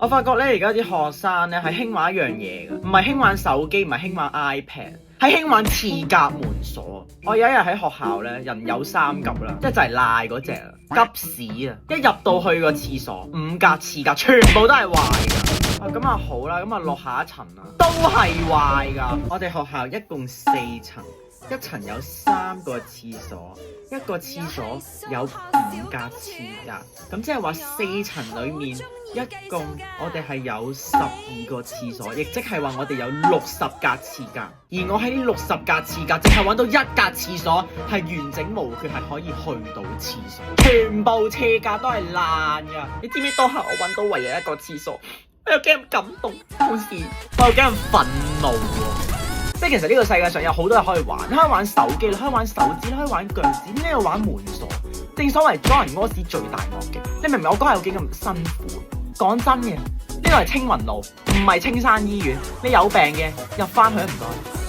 我發覺咧，而家啲學生咧係興玩一樣嘢嘅，唔係興玩手機，唔係興玩 iPad，係興玩廁格門鎖。我有一日喺學校咧，人有三急啦，即係就係賴嗰隻啊，急屎啊！一入到去個廁所，5格廁格全部都係壞㗎。咁啊好啦，咁啊落下一層啦，都係壞㗎。我哋學校一共4層，一層有3個廁所，一個廁所有5格廁格，咁即係話4層裡面一共我哋係有12個廁所，亦即係話我哋有60格廁格。而我喺呢60格廁格，淨係揾到1格廁所係完整無缺，係可以去到廁所，全部廁格都係爛㗎。你知唔知當下我揾到唯一一個廁所，我有幾咁感動，同時我有幾咁憤怒喎。即係其實呢個世界上有好多嘢可以玩，你可以玩手機，你可以玩手指，你可以玩腳趾，點解要玩門鎖？正所謂裝人屙屎最大惡極，你明唔明我嗰日有幾咁辛苦？講真嘅，呢個係青雲路，唔係青山醫院，你有病嘅入翻去唔該。